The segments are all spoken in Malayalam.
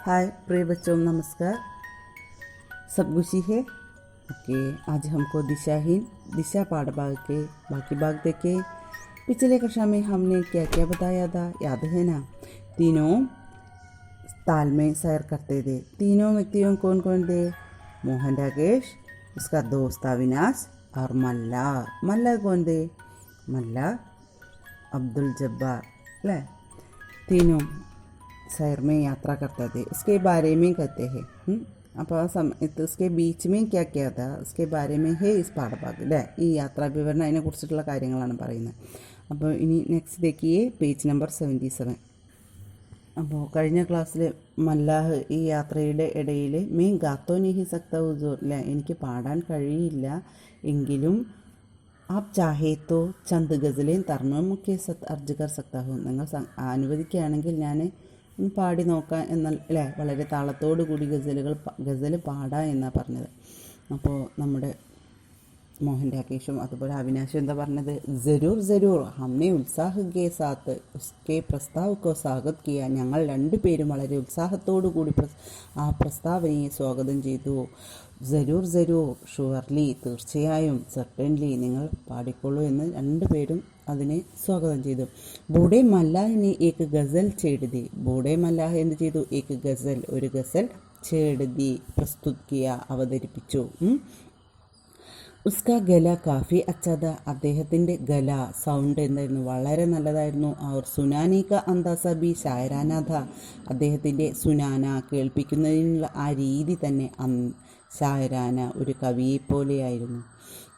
हाय प्रिय बच्चों, नमस्कार। सब खुशी है? ओके, आज हमको दिशा पाठ भाग के बाकी भाग देखे। पिछले कक्षा में हमने क्या क्या बताया था, याद है ना? तीनों ताल में सैर करते थे। तीनों व्यक्तियों कौन कौन थे? मोहन राकेश, उसका दोस्त अविनाश और मल्ला। मल्ला कौन थे? मल्ला अब्दुल जब्बार, अല്ലേ? तीनों शहर में यात्रा करते थे, उसके बारे में कहते हैं। അപ്പോൾ ആ സമയത്ത് उसके बीच में क्या क्या था उसके बारे में है इस പാഠഭാഗം അല്ലേ? ഈ യാത്രാ വിവരണം അതിനെക്കുറിച്ചിട്ടുള്ള കാര്യങ്ങളാണ് പറയുന്നത്. അപ്പോൾ ഇനി നെക്സ്റ്റ് देखिए പേജ് നമ്പർ 77. അപ്പോൾ കഴിഞ്ഞ ക്ലാസ്സിൽ മല്ലാഹ് ഈ യാത്രയുടെ ഇടയിൽ മീൻ ഗാത്തോ നിഹി സക്ത ഹുസൂർ, അല്ലേ? എനിക്ക് പാടാൻ കഴിയില്ല, എങ്കിലും ആപ് ചാഹേ തോ ചന്ദ് ഗസലേൻ തർണമുഖ്യ സത്ത് അർജ് കർ സക്താ ഹൂം, നിങ്ങൾ അനുവദിക്കുകയാണെങ്കിൽ ഞാൻ പാടി നോക്കാം അല്ലേ? വളരെ താളത്തോടു കൂടി ഗസൽ പാടാം എന്നാണ് പറഞ്ഞത്. അപ്പോൾ നമ്മുടെ മോഹൻ രാകേഷും അതുപോലെ അവിനാഷും എന്താ പറഞ്ഞത്? ജരൂർ ജരൂർ ഹമ്മെ ഉത്സാഹ് കെ സാത്ത് ഉസ്കെ പ്രസ്താവ് കോ സ്വാഗത് കിയ, ഞങ്ങൾ രണ്ടുപേരും വളരെ ഉത്സാഹത്തോടു കൂടി ആ പ്രസ്താവനയെ സ്വാഗതം ചെയ്തു. ജരൂർ ജരൂർ ഷുവർലി, തീർച്ചയായും, സർട്ടൻലി, നിങ്ങൾ പാടിക്കൊള്ളൂ എന്ന് രണ്ടുപേരും അതിനെ സ്വാഗതം ചെയ്തു. ബൂഡേ മല്ലാഹിനെ ഏക്ക് ഗസൽ ചേടുതി, ബൂഡേ മല്ലാഹ് എന്ത് ചെയ്തു? ഏക്ക് ഗസൽ, ഒരു ഗസൽ ചേടുതി പ്രസ്തുത് കിയ, അവതരിപ്പിച്ചു. ഉസ്കാ ഗല കാഫി അച്ചാദ, അദ്ദേഹത്തിൻ്റെ ഗല സൗണ്ട് എന്തായിരുന്നു? വളരെ നല്ലതായിരുന്നു. അവർ സുനാനിക അന്താസ ബി ഷായരാനാഥ, അദ്ദേഹത്തിൻ്റെ സുനാന കേൾപ്പിക്കുന്നതിനുള്ള ആ രീതി തന്നെ ഷായരാന, ഒരു കവിയെപ്പോലെയായിരുന്നു.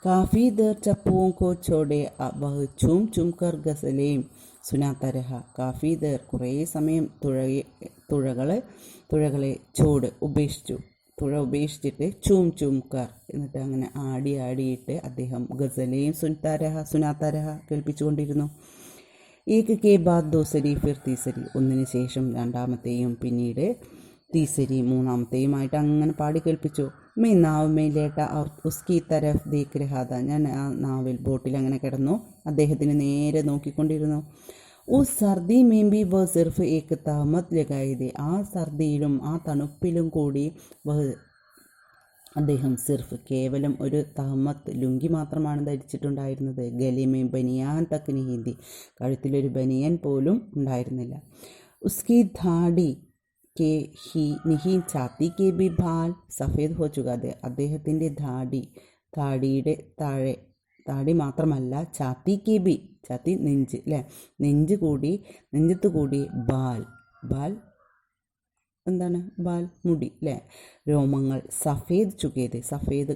കാഫി ദർ ചപ്പുവും കോ ചോടെ വഹ് ചും ചും കർ ഗസലേം സുനാത്തരഹ, കാഫി ദർ കുറേ സമയം തുഴകളെ ചോട് ഉപേക്ഷിച്ചു, തുഴ ഉപേക്ഷിച്ചിട്ട് ചൂം ചൂം കർ, എന്നിട്ട് അങ്ങനെ ആടിയിട്ട് അദ്ദേഹം ഗസലേയും സുനാത്തരഹ കേൾപ്പിച്ചുകൊണ്ടിരുന്നു. ഏക് കെ ബാദ് ദോസരി ഫിർ തീസരി, ഒന്നിന് ശേഷം രണ്ടാമത്തെയും പിന്നീട് തീസരി മൂന്നാമത്തെയുമായിട്ട് അങ്ങനെ പാടി കേൾപ്പിച്ചു. മേ നാവ് മേ ലേട്ട ഔർ ഉസ്കി തരഫ് ദേഖ് രഹാദ, ഞാൻ ആ നാവിൽ ബോട്ടിൽ അങ്ങനെ കിടന്നു അദ്ദേഹത്തിന് നേരെ നോക്കിക്കൊണ്ടിരുന്നു. ഉസ് സർദി മേമ്പി വ സിർഫ് ഏക്ക് തഹമത് ലഗായിദേ, ആ സർദിയിലും ആ തണുപ്പിലും കൂടി അദ്ദേഹം സിർഫ് കേവലം ഒരു തഹമത്ത് ലുങ്കി മാത്രമാണ് ധരിച്ചിട്ടുണ്ടായിരുന്നത്. ഗലിമേ ബനിയാൻ തക്ക് നിഹിന്തി, കഴുത്തിലൊരു ബനിയൻ പോലും ഉണ്ടായിരുന്നില്ല. ഉസ്കി ധാടി കെ ഹി നിഹി ഛാത്തി കെ ബി ഭാൽ സഫേദ് ഹോ ചുകാതെ, അദ്ദേഹത്തിൻ്റെ താടിയുടെ താടി മാത്രമല്ല ഛാത്തി കെ ബി, ഛാത്തി നെഞ്ച്, അല്ലേ? നെഞ്ചത്ത് കൂടി ബാൽ എന്താണ്? ബാൽ മുടി, അല്ലേ? രോമങ്ങൾ സഫേദ് ചുകേത്, സഫേദ്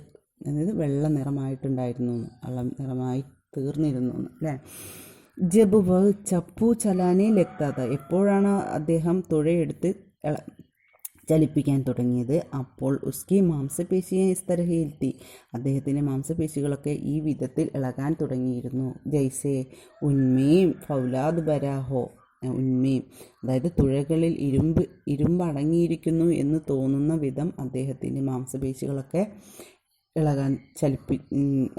എന്നത് വെള്ള നിറമായിട്ടുണ്ടായിരുന്നു, വെള്ളം നിറമായി തീർന്നിരുന്നു, അല്ലേ? ജബ് വ ചപ്പു ചലാനെ ലഗ്താത, എപ്പോഴാണ് അദ്ദേഹം തുഴയെടുത്ത് ചലിപ്പിക്കാൻ തുടങ്ങിയത്? അപ്പോൾ ഉസ്കി മാംസപേശിയെ ഇസ്തരഹിൽത്തി, അദ്ദേഹത്തിൻ്റെ മാംസപേശികളൊക്കെ ഈ വിധത്തിൽ ഇളകാൻ തുടങ്ങിയിരുന്നു. ജൈസേ ഉന്മേം ഫൗലാദ് ബരാഹോ, ഉന്മേം അതായത് തുഴകളിൽ ഇരുമ്പ് അടങ്ങിയിരിക്കുന്നു എന്ന് തോന്നുന്ന വിധം അദ്ദേഹത്തിൻ്റെ മാംസപേശികളൊക്കെ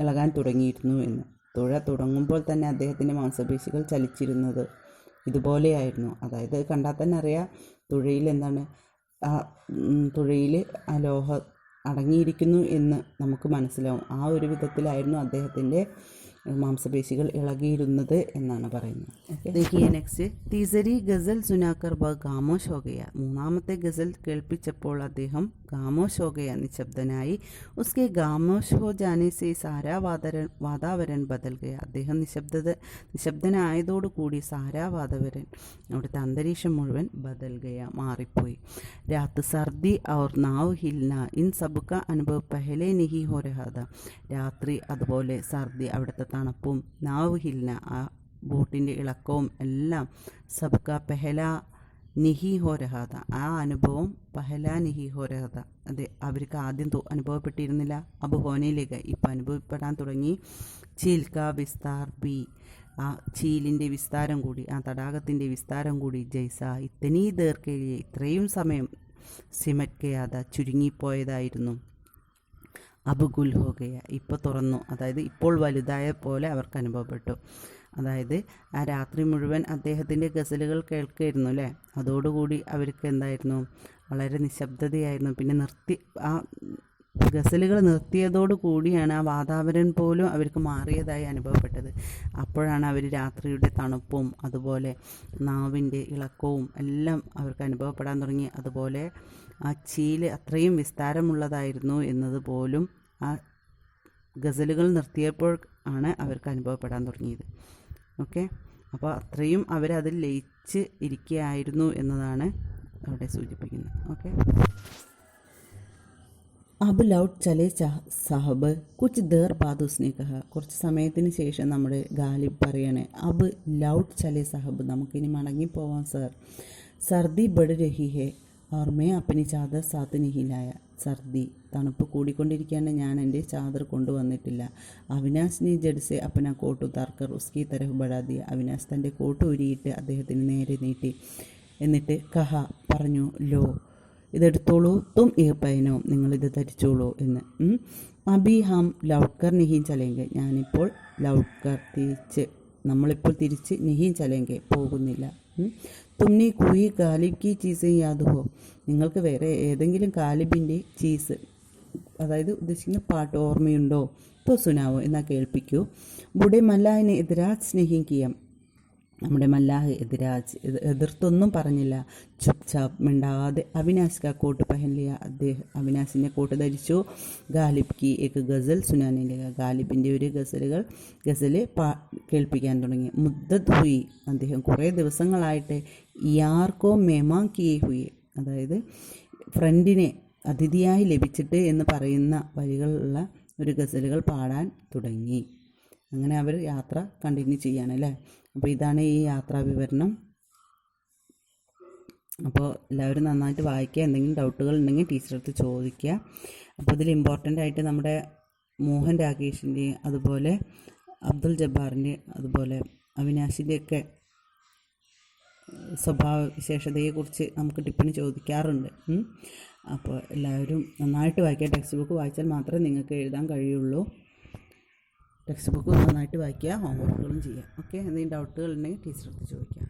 ഇളകാൻ തുടങ്ങിയിരുന്നു എന്ന്. തുഴ തുടങ്ങുമ്പോൾ തന്നെ അദ്ദേഹത്തിൻ്റെ മാംസപേശികൾ ചലിച്ചിരുന്നത് ഇതുപോലെയായിരുന്നു. അതായത് കണ്ടാൽ തന്നെ അറിയാം തുഴയിൽ എന്താണ്, തുഴയിൽ ആ ലോഹം അടങ്ങിയിരിക്കുന്നു എന്ന് നമുക്ക് മനസ്സിലാവും. ആ ഒരു വിധത്തിലായിരുന്നു അദ്ദേഹത്തിൻ്റെ മാംസപേശികൾ ഇളകിയിരുന്നത് എന്നാണ് പറയുന്നത്. देखिए നെക്സ്റ്റ്, തീസരി ഗസൽ സുനാക്കർ ബ ഖാമോഷ് ഹോ ഗയ, മൂന്നാമത്തെ ഗസൽ കേൾപ്പിച്ചപ്പോൾ അദ്ദേഹം ഖാമോഷ് ഹോ ഗയ, നിശബ്ദനായി. ഉസ്കെ ഖാമോഷ് ഹോ ജാനെ സെ സാരാ വാതാവരൻ ബദൽ ഗയ, അദ്ദേഹം നിശബ്ദനായതോടുകൂടി സാരാ വാതാവരൻ, അവിടുത്തെ അന്തരീക്ഷം മുഴുവൻ ബദൽ ഗയ, മാറിപ്പോയി. രാത്ത് സർദി ഔർ നാവ് ഹിൽന ഇൻ സബ്ക അനുഭവ് പെഹലെ നിഹി ഹോ രഹാദ, രാത്രി അതുപോലെ സർദി, അവിടുത്തെ തണുപ്പും, നാവ് ഹിൽന ആ ബോട്ടിൻ്റെ ഇളക്കവും എല്ലാം സബ്ക പെഹല നിഹി ഹോ രഹാദ, ആ അനുഭവം പെഹല നിഹി ഹോ രഹാദ, അത് അവർക്ക് ആദ്യം അനുഭവപ്പെട്ടിരുന്നില്ല. അബ് ഹോനയിലേക്ക് ഇപ്പം അനുഭവപ്പെടാൻ തുടങ്ങി. ചീൽക്ക വിസ്താർ ബി, ആ ചീലിൻ്റെ വിസ്താരം കൂടി, ആ തടാകത്തിൻ്റെ വിസ്താരം കൂടി. ജൈസ ഇത്തനീ ദീർഘയെ, ഇത്രയും സമയം സിമറ്റ് ചുരുങ്ങിപ്പോയതായിരുന്നു. അബുഗുൽ ഹോഗയ, ഇപ്പോൾ തുറന്നു, അതായത് ഇപ്പോൾ വലുതായ പോലെ അവർക്ക് അനുഭവപ്പെട്ടു. അതായത് ആ രാത്രി മുഴുവൻ അദ്ദേഹത്തിൻ്റെ ഗസലുകൾ കേൾക്കായിരുന്നു, അല്ലേ? അതോടുകൂടി അവർക്ക് എന്തായിരുന്നു, വളരെ നിശബ്ദതയായിരുന്നു. പിന്നെ ആ ഗസലുകൾ നിർത്തിയതോടു കൂടിയാണ് ആ വാതാവരണം പോലും അവർക്ക് മാറിയതായി അനുഭവപ്പെട്ടത്. അപ്പോഴാണ് അവർ രാത്രിയുടെ തണുപ്പും അതുപോലെ നാവിൻ്റെ ഇളക്കവും എല്ലാം അവർക്ക് അനുഭവപ്പെടാൻ തുടങ്ങി. അതുപോലെ ആ ചീല് അത്രയും വിസ്താരമുള്ളതായിരുന്നു എന്നത് പോലും ആ ഗസലുകൾ നിർത്തിയപ്പോൾ ആണ് അവർക്ക് അനുഭവപ്പെടാൻ തുടങ്ങിയത്. ഓക്കെ, അപ്പോൾ അത്രയും അവരതിൽ ലയിച്ച് ഇരിക്കുകയായിരുന്നു എന്നതാണ് അവിടെ സൂചിപ്പിക്കുന്നത്. Okay, Ab ലൗട്ട് ചലേ Saheb Cooch there ബാദ് ഉസ്നെ കഹ. കുറച്ച് സമയത്തിന് ശേഷം നമ്മുടെ ഗാലിബ് പറയണേ, അബ് ലൗട്ട് ചലേ സാഹബ്, നമുക്കിനി മടങ്ങിപ്പോവാം സർ. സർദി ബഡ് രഹി ഹെ और मैं अपनी चादर साथ नहीं लाया. സർദി, തണുപ്പ് കൂടിക്കൊണ്ടിരിക്കുകയാണ്, ഞാൻ എൻ്റെ ചാദർ കൊണ്ടുവന്നിട്ടില്ല. അവിനാശ് നീ ജഡ്സെ അപ്പന കോട്ട് ഉതാർക്കർ ഉസ്കി തരഹ് ബടാ ദിയ. അവിനാശ് തൻ്റെ കോട്ട് ഉരിയിട്ട് അദ്ദേഹത്തിന് നേരെ നീട്ടി. എന്നിട്ട് കഹ പറഞ്ഞു, ലോ ഇതെടുത്തോളൂ, തും ഈ പയനോ, നിങ്ങളിത് ധരിച്ചോളൂ എന്ന്. അബി ഹം ലൗട്ട്കർ നിഹീൻ ചലേങ്കെ, ഞാനിപ്പോൾ ലൗട്ട്കർ നമ്മളിപ്പോൾ തിരിച്ച് നിഹീൻ ചലേങ്കെ പോകുന്നില്ല. തുമ്നി കൂയി ഗാലിബ് കി ചീസ് യാദ് ഹോ, നിങ്ങൾക്ക് വേറെ ഏതെങ്കിലും ഗാലിബിൻ്റെ ചീസ്, അതായത് ഉദ്ദേശിക്കുന്ന പാട്ട് ഓർമ്മയുണ്ടോ? തോ സുനാവോ, എന്നാൽ കേൾപ്പിക്കൂ. ബുഡെ മല്ലാഹിനെ എതിരാജ് സ്നേഹിം കിയം, നമ്മുടെ മല്ലാഹ് എതിർത്തൊന്നും പറഞ്ഞില്ല. ചുപ് ചാപ്പ് മിണ്ടാതെ അവിനാശ് കാ കോട്ട് പഹൻലിയ, അവിനാശിൻ്റെ കോട്ട് ധരിച്ചു. ഗാലിബ് കി ഏക്ക് ഗസൽ സുനാനിലെ, ഗാലിബിൻ്റെ ഒരു ഗസൽ കേൾപ്പിക്കാൻ തുടങ്ങി. മുദ്ദത് ഹുയി, അദ്ദേഹം കുറേ ദിവസങ്ങളായിട്ട് യാർക്കോ മേമാൻ കിയേ ഹുയി, അതായത് ഫ്രണ്ടിനെ അതിഥിയായി ലഭിച്ചിട്ട് എന്ന് പറയുന്ന വരികളുള്ള ഒരു ഗസലുകൾ പാടാൻ തുടങ്ങി. അങ്ങനെ അവർ യാത്ര കണ്ടിന്യൂ ചെയ്യാനല്ലേ. അപ്പോൾ ഇതാണ് ഈ യാത്രാ വിവരണം. അപ്പോൾ എല്ലാവരും നന്നായിട്ട് വായിക്കുക. എന്തെങ്കിലും ഡൗട്ടുകൾ ഉണ്ടെങ്കിൽ ടീച്ചറെ അടുത്ത് ചോദിക്കുക. അപ്പോൾ ഇതിൽ ഇമ്പോർട്ടൻ്റ് ആയിട്ട് നമ്മുടെ മോഹൻ രാകേഷിൻ്റെയും അതുപോലെ അബ്ദുൽ ജബ്ബാറിൻ്റെയും അതുപോലെ അവിനാശിൻ്റെയൊക്കെ സ്വഭാവ വിശേഷതയെക്കുറിച്ച് നമുക്ക് ടിപ്പിന് ചോദിക്കാറുണ്ട്. അപ്പോൾ എല്ലാവരും നന്നായിട്ട് വായിക്കുക. ടെക്സ്റ്റ് ബുക്ക് വായിച്ചാൽ മാത്രമേ നിങ്ങൾക്ക് എഴുതാൻ കഴിയുള്ളൂ. ടെക്സ്റ്റ് ബുക്ക് നന്നായിട്ട് വായിക്കുക, ഹോംവർക്കുകളും ചെയ്യുക. ഓക്കെ, എന്തെങ്കിലും ഡൗട്ടുകൾ ഉണ്ടെങ്കിൽ ടീച്ചറടുത്ത് ചോദിക്കാം.